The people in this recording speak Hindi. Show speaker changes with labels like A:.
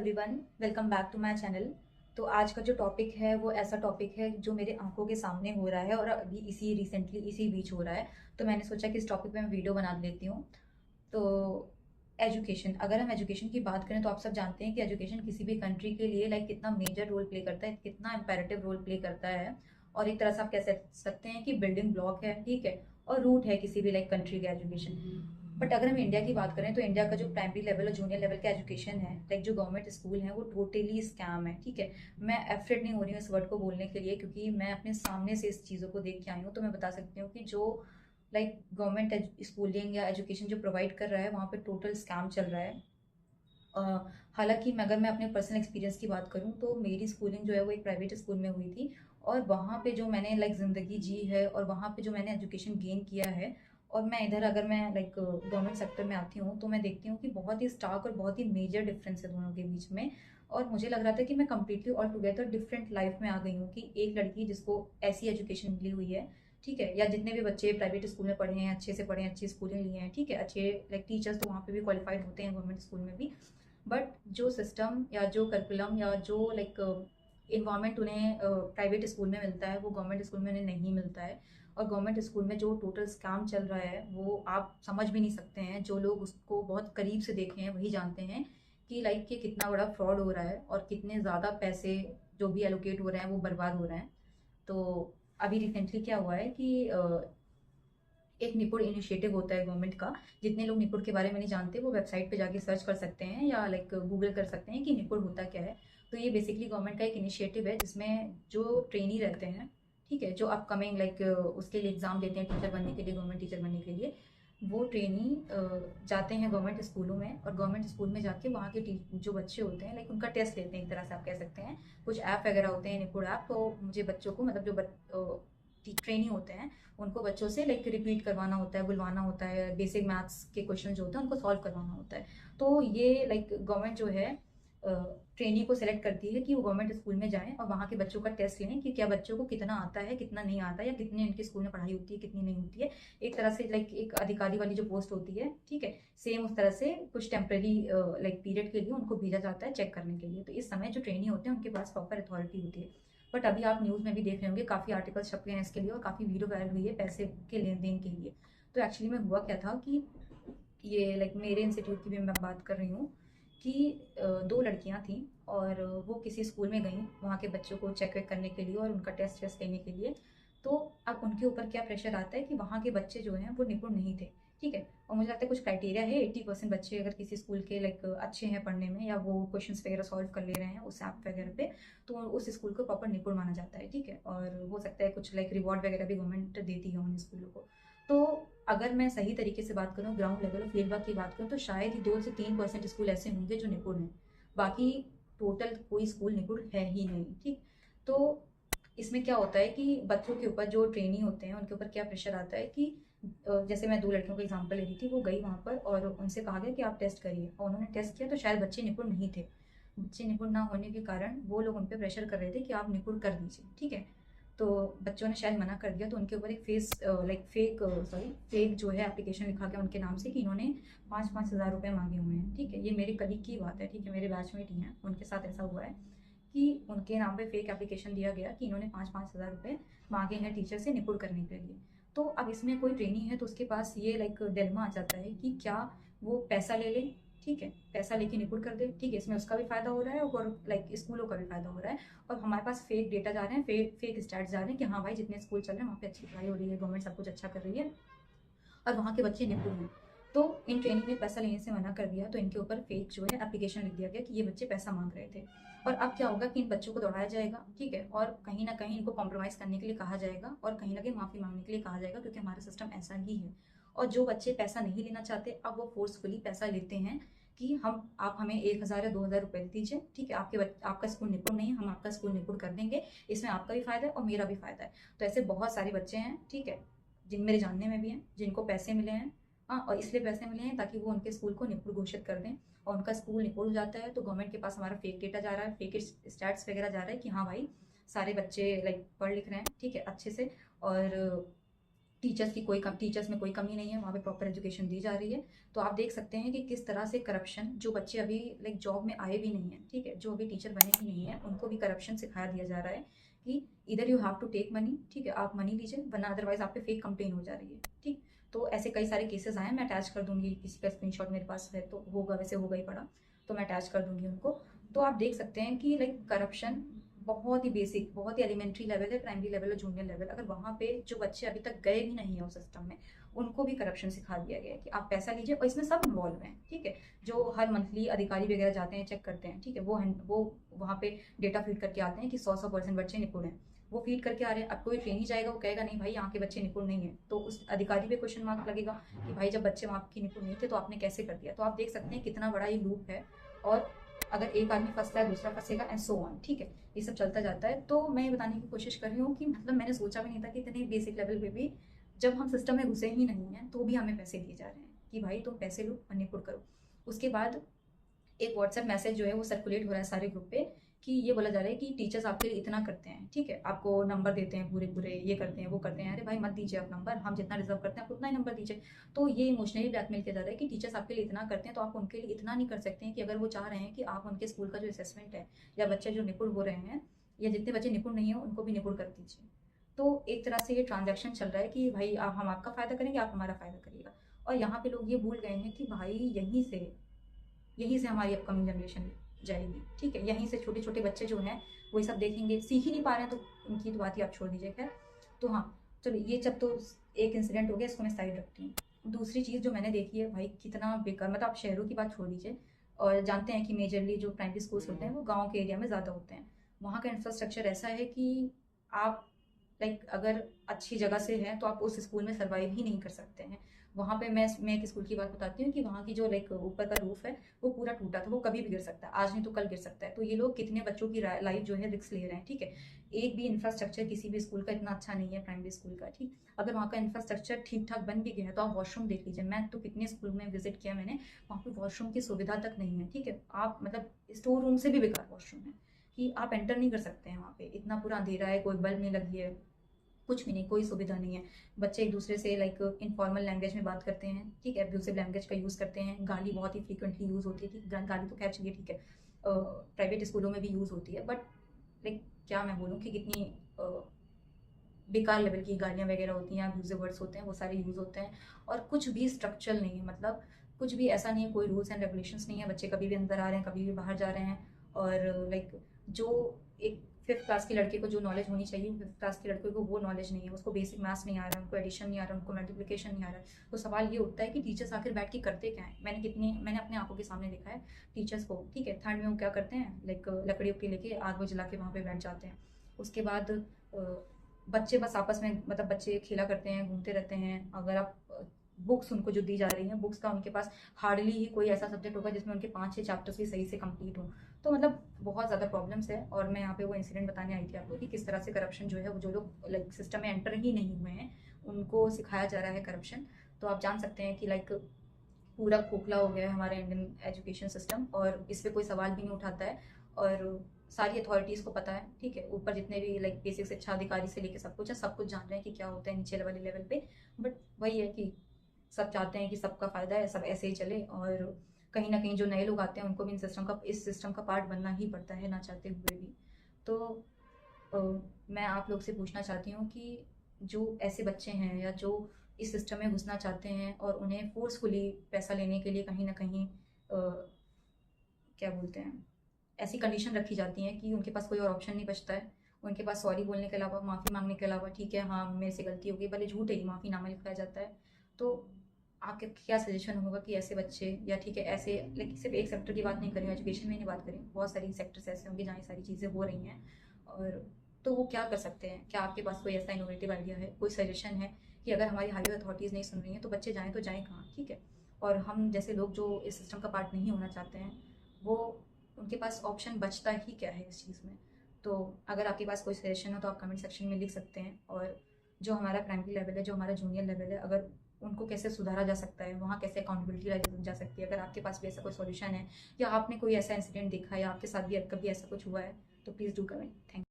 A: Everyone, welcome back to my channel. तो आज का जो टॉपिक है वो ऐसा टॉपिक है जो मेरे आंखों के सामने हो रहा है और अभी रिसेंटली इसी बीच हो रहा है। तो मैंने सोचा कि इस टॉपिक पे मैं वीडियो बना लेती हूँ। तो एजुकेशन, अगर हम एजुकेशन की बात करें तो आप सब जानते हैं कि एजुकेशन किसी भी कंट्री के लिए कितना मेजर रोल प्ले करता है, कितना इम्पेरेटिव रोल प्ले करता है। और एक तरह से आप कह सकते हैं कि बिल्डिंग ब्लॉक है, ठीक है, और रूट है किसी भी कंट्री का एजुकेशन। बट अगर हम इंडिया की बात करें तो इंडिया का जो प्राइमरी लेवल और जूनियर लेवल का एजुकेशन है, जो गवर्नमेंट स्कूल है, वो टोटली स्कैम है, ठीक है। मैं एफ्रेड नहीं हो रही हूँ इस वर्ड को बोलने के लिए, क्योंकि मैं अपने सामने से इस चीज़ों को देख के आई हूँ। तो मैं बता सकती हूँ कि जो गवर्नमेंट स्कूलिंग या एजुकेशन जो प्रोवाइड कर रहा है वहाँ पे टोटल स्कैम चल रहा है। हालांकि अगर मैं अपने पर्सनल एक्सपीरियंस की बात करूँ तो मेरी स्कूलिंग जो है वो एक प्राइवेट स्कूल में हुई थी। और वहाँ पे जो मैंने ज़िंदगी जी है और वहाँ पे जो मैंने एजुकेशन गेन किया है, और मैं इधर अगर मैं गवर्नमेंट सेक्टर में आती हूँ तो मैं देखती हूँ कि बहुत ही स्टार्क और बहुत ही मेजर डिफरेंस है दोनों के बीच में। और मुझे लग रहा था कि मैं completely all together different life में आ गई हूँ, कि एक लड़की जिसको ऐसी एजुकेशन मिली हुई है, ठीक है, या जितने भी बच्चे प्राइवेट स्कूल में पढ़े हैं, अच्छे से पढ़े हैं, अच्छी स्कूलिंग लिए हैं, ठीक है, अच्छे टीचर्स तो वहाँ पे भी क्वालिफाइड होते हैं गवर्नमेंट स्कूल में भी। बट जो सिस्टम या जो करिकुलम या जो इन्वायरमेंट उन्हें प्राइवेट स्कूल में मिलता है वो गवर्नमेंट स्कूल में उन्हें नहीं मिलता है। और गवर्नमेंट स्कूल में जो टोटल स्कैम चल रहा है वो आप समझ भी नहीं सकते हैं। जो लोग उसको बहुत करीब से देखे हैं वही जानते हैं कि ये कितना बड़ा फ्रॉड हो रहा है और कितने ज़्यादा पैसे जो भी एलोकेट हो रहे हैं वो बर्बाद हो रहे हैं। तो अभी रिसेंटली क्या हुआ है कि एक निपुण इनिशिएटिव होता है गवर्नमेंट का। जितने लोग निपुण के बारे में नहीं जानते वो वेबसाइट पे जाके सर्च कर सकते हैं या गूगल कर सकते हैं कि निपुण होता क्या है। तो ये बेसिकली गवर्नमेंट का एक इनिशिएटिव है जिसमें जो ट्रेनी रहते हैं, ठीक है, जो अपकमिंग उसके लिए एग्जाम देते हैं टीचर बनने के लिए, गवर्नमेंट टीचर बनने के लिए, वो ट्रेनी जाते हैं गवर्नमेंट स्कूलों में। और गवर्नमेंट स्कूल में जाके वहाँ के जो बच्चे होते हैं उनका टेस्ट लेते हैं, एक तरह से आप कह सकते हैं। कुछ ऐप वगैरह होते हैं, निपुण ऐप, तो मुझे बच्चों को जो ट्रेनी होते हैं उनको बच्चों से रिपीट करवाना होता है, बुलवाना होता है, बेसिक मैथ्स के क्वेश्चन जो होते हैं उनको सॉल्व करवाना होता है। तो ये गवर्नमेंट जो है ट्रेनी को सेलेक्ट करती है कि वो गवर्नमेंट स्कूल में जाएं और वहाँ के बच्चों का टेस्ट लें कि क्या बच्चों को कितना आता है, कितना नहीं आता है, या कितनी उनके स्कूल में पढ़ाई होती है, कितनी नहीं होती है। एक तरह से एक अधिकारी वाली जो पोस्ट होती है, ठीक है, सेम उस तरह से कुछ टेम्पररी पीरियड के लिए उनको भेजा जाता है चेक करने के लिए। तो इस समय जो ट्रेनी होते हैं उनके पास प्रॉपर अथॉरिटी होती है। बट अभी आप न्यूज़ में भी देख रहे होंगे, काफ़ी आर्टिकल्स छपे हैं इसके लिए और काफ़ी वीडियो वायरल हुई है पैसे के लेन देन के लिए। तो एक्चुअली में हुआ क्या था कि ये मेरे इंस्टीट्यूट की भी मैं बात कर रही हूँ कि दो लड़कियां थीं और वो किसी स्कूल में गईं वहाँ के बच्चों को चेक वेक करने के लिए और उनका टेस्ट वेस्ट लेने के लिए। तो अब उनके ऊपर क्या प्रेशर आता है कि वहाँ के बच्चे जो हैं वो निपुण नहीं थे, ठीक है। और मुझे लगता है कुछ क्राइटेरिया है, 80% बच्चे अगर किसी स्कूल के अच्छे हैं पढ़ने में या वो क्वेश्चंस वगैरह सॉल्व कर ले रहे हैं उस ऐप वगैरह पे, तो उस स्कूल को प्रॉपर निपुण माना जाता है, ठीक है। और हो सकता है कुछ रिवॉर्ड वगैरह भी गवर्नमेंट देती है उन स्कूलों को। तो अगर मैं सही तरीके से बात करूँ, ग्राउंड लेवल और फील्ड वर्क की बात करूँ, तो शायद ही 2 से 3% स्कूल ऐसे होंगे जो निपुण हैं। बाकी टोटल कोई स्कूल निपुण है ही नहीं, ठीक। तो इसमें क्या होता है कि बच्चों के ऊपर जो ट्रेनी होते हैं उनके ऊपर क्या प्रेशर आता है कि जैसे मैं 2 लड़कियों का एग्जांपल ले रही थी, वो गई वहाँ पर और उनसे कहा गया कि आप टेस्ट करिए, और उन्होंने टेस्ट किया तो शायद बच्चे निपुण नहीं थे। बच्चे निपुण ना होने के कारण वो लोग उन पर प्रेशर कर रहे थे कि आप निपुण कर दीजिए, ठीक है। तो बच्चों ने शायद मना कर दिया, तो उनके ऊपर एक फेक जो है एप्लीकेशन लिखा गया उनके नाम से कि इन्होंने 5-5 हज़ार रुपये मांगे हुए हैं, ठीक है। ये मेरे कलीग की बात है, ठीक है, मेरे बैचमेट ही हैं, उनके साथ ऐसा हुआ है कि उनके नाम पे फेक एप्लीकेशन दिया गया कि इन्होंने 5-5 हज़ार रुपये मांगे हैं टीचर से निपुण करने के लिए। तो अब इसमें कोई ट्रेनिंग है तो उसके पास ये डिलेमा आ जाता है कि क्या वो पैसा ले ले, ठीक है, पैसा लेके निपुण कर दे, ठीक है, इसमें उसका भी फायदा हो रहा है और स्कूलों का भी फायदा हो रहा है। और हमारे पास फेक डेटा जा रहे हैं, फेक स्टैट्स जा रहे हैं कि हाँ भाई जितने स्कूल चल रहे हैं वहाँ पे अच्छी पढ़ाई हो रही है, गवर्नमेंट सब कुछ अच्छा कर रही है और वहाँ के बच्चे निपुण हैं। तो इन ट्रेनिंग में पैसा लेने से मना कर दिया, तो इनके ऊपर फेक जो है एप्लीकेशन लिख दिया गया कि ये बच्चे पैसा मांग रहे थे। और अब क्या होगा कि इन बच्चों को दौड़ाया जाएगा, ठीक है, और कहीं ना कहीं इनको कॉम्प्रोमाइज़ करने के लिए कहा जाएगा और कहीं ना कहीं माफ़ी मांगने के लिए कहा जाएगा, क्योंकि हमारा सिस्टम ऐसा ही है। और जो बच्चे पैसा नहीं लेना चाहते अब वो फोर्सफुली पैसा लेते हैं कि आप हमें 1 हज़ार या 2 हज़ार रुपये दीजिए, ठीक है, आपका स्कूल निपुण नहीं है, हम आपका स्कूल निपुण कर देंगे, इसमें आपका भी फायदा है और मेरा भी फायदा है। तो ऐसे बहुत सारे बच्चे हैं, ठीक है, जिन मेरे जानने में भी हैं जिनको पैसे मिले हैं। हाँ, और इसलिए पैसे मिले हैं ताकि वो उनके स्कूल को निपुण घोषित कर दें, और उनका स्कूल निपुण हो जाता है तो गवर्नमेंट के पास हमारा फेक डेटा जा रहा है, फेक स्टैट्स वगैरह जा रहा है कि हाँ भाई सारे बच्चे पढ़ लिख रहे हैं, ठीक है, अच्छे से। और टीचर्स में कोई कमी नहीं है, वहाँ पे प्रॉपर एजुकेशन दी जा रही है। तो आप देख सकते हैं कि किस तरह से करप्शन, जो बच्चे अभी लाइक जॉब में आए भी नहीं है, ठीक है, जो अभी टीचर बने ही नहीं है, उनको भी करप्शन सिखाया दिया जा रहा है कि इधर you have to take money, ठीक है, आप मनी लीजिए, वरना अदरवाइज आप पे फेक कंप्लेन हो जा रही है, ठीक। तो ऐसे कई सारे केसेस आए हैं, मैं अटैच कर दूंगी, किसी का स्क्रीनशॉट मेरे पास है तो होगा, वैसे होगा ही पड़ा, तो मैं अटैच कर दूंगी उनको। तो आप देख सकते हैं कि लाइक करप्शन बहुत ही बेसिक, बहुत ही एलिमेंट्री लेवल है, प्राइमरी लेवल है, जूनियर लेवल, अगर वहाँ पे जो बच्चे अभी तक गए भी नहीं है उस सिस्टम में, उनको भी करप्शन सिखा दिया गया है कि आप पैसा लीजिए, और इसमें सब इन्वॉल्व हैं, ठीक है। जो हर मंथली अधिकारी वगैरह जाते हैं, चेक करते हैं, ठीक है, वो वहाँ पे डेटा फीड करके आते हैं कि 100% बच्चे निपुण हैं, वो फीड करके आ रहे हैं। अब कोई ट्रेनी जाएगा, वो कहेगा नहीं भाई यहाँ के बच्चे निपुण नहीं है, तो उस अधिकारी पे क्वेश्चन मार्क लगेगा कि भाई जब बच्चे वहाँ के निपुण नहीं थे तो आपने कैसे कर दिया। तो आप देख सकते हैं कितना बड़ा ये लूप है, और अगर एक आदमी फंसता है दूसरा फंसेगा एंड सो ऑन, ठीक है, ये सब चलता जाता है। तो मैं ये बताने की कोशिश कर रही हूँ कि मतलब मैंने सोचा भी नहीं था कि इतने बेसिक लेवल पे भी, जब हम सिस्टम में घुसे ही नहीं हैं तो भी हमें पैसे दिए जा रहे हैं कि भाई तुम पैसे लो और निपुण करो। उसके बाद एक व्हाट्सएप मैसेज जो है वो सर्कुलेट हो रहा है सारे ग्रुप पे कि ये बोला जा रहा है कि टीचर्स आपके लिए इतना करते हैं, ठीक है, आपको नंबर देते हैं पूरे पूरे, ये करते हैं वो करते हैं, अरे भाई मत दीजिए आप नंबर, हम जितना रिजर्व करते हैं आप उतना ही नंबर दीजिए। तो ये इमोशनली ब्लैकमेल किया जा रहा है कि टीचर्स आपके लिए इतना करते हैं तो आप उनके लिए इतना नहीं कर सकते हैं कि अगर वो चाह रहे हैं कि आप उनके स्कूल का जो असेसमेंट है, या बच्चे जो निपुण हो रहे हैं, या जितने बच्चे निपुण नहीं है उनको भी निपुण कर दीजिए। तो एक तरह से ये ट्रांजैक्शन चल रहा है कि भाई हम आपका फायदा करेंगे, आप हमारा फायदा करिएगा। और यहाँ पे लोग ये भूल गए हैं कि भाई यहीं से हमारी अपकमिंग जनरेशन जाएगी, ठीक है, यहीं से छोटे छोटे बच्चे जो हैं वो ये सब देखेंगे, सीख ही नहीं पा रहे हैं, तो उनकी तो बात ही आप छोड़ दीजिए। खैर, तो हाँ, चलो ये जब तो एक इंसिडेंट हो गया, इसको मैं साइड रखती हूँ। दूसरी चीज़ जो मैंने देखी है भाई, कितना बेकार, मतलब आप शहरों की बात छोड़ दीजिए, और जानते हैं कि मेजरली जो प्राइमरी स्कूल्स होते हैं वो गाँव के एरिया में ज़्यादा होते हैं। वहाँ का इंफ्रास्ट्रक्चर ऐसा है कि आप लाइक अगर अच्छी जगह से हैं तो आप उस स्कूल में सर्वाइव ही नहीं कर सकते हैं। वहाँ पे मैं एक स्कूल की बात बताती हूँ कि वहाँ की जो लाइक ऊपर का रूफ है वो पूरा टूटा था, वो कभी भी गिर सकता है, आज नहीं तो कल गिर सकता है। तो ये लोग कितने बच्चों की लाइफ जो है रिस्क ले रहे हैं, ठीक है। एक भी इंफ्रास्ट्रक्चर किसी भी स्कूल का इतना अच्छा नहीं है, प्राइमरी स्कूल का, ठीक। अगर वहाँ का इंफ्रास्ट्रक्चर ठीक ठाक बन भी गया है तो आप वॉशरूम देख लीजिए, मैं तो कितने स्कूल में विजिट किया मैंने, वहाँ पे वॉशरूम की सुविधा तक नहीं है, ठीक है। आप मतलब स्टोर रूम से भी बेकार वॉशरूम है कि आप एंटर नहीं कर सकते हैं वहाँ पे, इतना पूरा अंधेरा है, कोई बल्ब नहीं लगी है, कुछ भी नहीं, कोई सुविधा नहीं है। बच्चे एक दूसरे से लाइक इनफॉर्मल लैंग्वेज में बात करते हैं, ठीक है, एब्यूसिव लैंग्वेज का यूज़ करते हैं, गाली बहुत ही फ्रीक्वेंटली यूज़ होती है, ठीक, गाली तो खैर चलिए ठीक है, प्राइवेट स्कूलों में भी यूज़ होती है, बट लाइक क्या मैं बोलूँ कि कितनी बेकार लेवल की गालियाँ वगैरह होती हैं, अब्यूजिव वर्ड्स होते हैं, वो सारे यूज़ होते हैं, और कुछ भी स्ट्रक्चरल नहीं है, मतलब कुछ भी ऐसा नहीं है, कोई रूल्स एंड रेगुलेशंस नहीं है, बच्चे कभी भी अंदर आ रहे हैं, कभी भी बाहर जा रहे हैं। और लाइक जो एक 5th क्लास के लड़के को जो नॉलेज होनी चाहिए, 5th क्लास के लड़के को वो नॉलेज नहीं है, उसको बेसिक मैथ्स नहीं आ रहा है, उनको एडिशन नहीं आ रहा है, उनको मल्टीप्लिकेशन नहीं आ रहा है। तो सवाल ये उठता है कि टीचर्स आखिर बैठ के करते क्या है। मैंने अपने आंखों के सामने देखा है टीचर्स को, ठीक है, ठंड में वो क्या करते हैं, लाइक लकड़ियों के लेके आग वो जला के वहाँ पे बैठ जाते हैं। उसके बाद बच्चे बस आपस में, मतलब बच्चे खेला करते हैं, घूमते रहते हैं। अगर आप बुक्स उनको जो दी जा रही हैं, बुक्स का उनके पास हार्डली ही कोई ऐसा सब्जेक्ट होगा जिसमें उनके 5-6 चैप्टर्स भी सही से कंप्लीट हो। तो मतलब बहुत ज़्यादा प्रॉब्लम्स है, और मैं यहाँ पे वो इंसिडेंट बताने आई थी आपको कि किस तरह से करप्शन जो है, वो जो लोग लाइक सिस्टम में एंटर ही नहीं हुए हैं उनको सिखाया जा रहा है करप्शन। तो आप जान सकते हैं कि लाइक पूरा खोखला हो गया है हमारा इंडियन एजुकेशन सिस्टम, और इस पर कोई सवाल भी नहीं उठाता है, और सारी अथॉरिटीज़ को पता है, ठीक है, ऊपर जितने भी लाइक बेसिक शिक्षा अधिकारी से लेकर सब कुछ है, सब कुछ जान रहे हैं कि क्या होता है नीचे वाले लेवल पे। बट वही है कि सब चाहते हैं कि सबका फ़ायदा है, सब ऐसे ही चले, और कहीं ना कहीं जो नए लोग आते हैं उनको भी इस सिस्टम का पार्ट बनना ही पड़ता है, ना चाहते हुए भी। तो अ, मैं आप लोग से पूछना चाहती हूँ कि जो ऐसे बच्चे हैं या जो इस सिस्टम में घुसना चाहते हैं और उन्हें फोर्सफुली पैसा लेने के लिए कहीं ना कहीं क्या बोलते हैं, ऐसी कंडीशन रखी जाती है कि उनके पास कोई और ऑप्शन नहीं बचता है। उनके पास सॉरी बोलने के अलावा, माफ़ी मांगने के अलावा, ठीक है हाँ मेरे से गलती हो गई, भले झूठ है, माफ़ीनामा लिखाया जाता है। तो आपके क्या सजेशन होगा कि ऐसे बच्चे, या ठीक है ऐसे, लेकिन सिर्फ एक सेक्टर की बात नहीं कर रही हूँ, एजुकेशन में नहीं बात कर रही हूँ, बहुत सारी सेक्टर्स ऐसे होंगे जहाँ ये सारी चीज़ें हो रही हैं, और तो वो क्या कर सकते हैं। क्या आपके पास कोई ऐसा इनोवेटिव आइडिया है, कोई सजेशन है कि अगर हमारी हायर अथॉरिटीज़ नहीं सुन रही हैं तो बच्चे जाएँ तो जाएँ कहाँ, ठीक है। और हम जैसे लोग जो इस सिस्टम का पार्ट नहीं होना चाहते हैं, वो उनके पास ऑप्शन बचता ही क्या है इस चीज़ में। तो अगर आपके पास कोई सजेशन हो तो आप कमेंट सेक्शन में लिख सकते हैं। और जो हमारा प्राइमरी लेवल है, जो हमारा जूनियर लेवल है, अगर उनको कैसे सुधारा जा सकता है, वहाँ कैसे अकाउंटेबिलिटी लाई जा सकती है, अगर आपके पास भी ऐसा कोई सॉल्यूशन है, या आपने कोई ऐसा इंसिडेंट देखा है, या आपके साथ भी कभी ऐसा कुछ हुआ है, तो प्लीज़ डू कमेंट। थैंक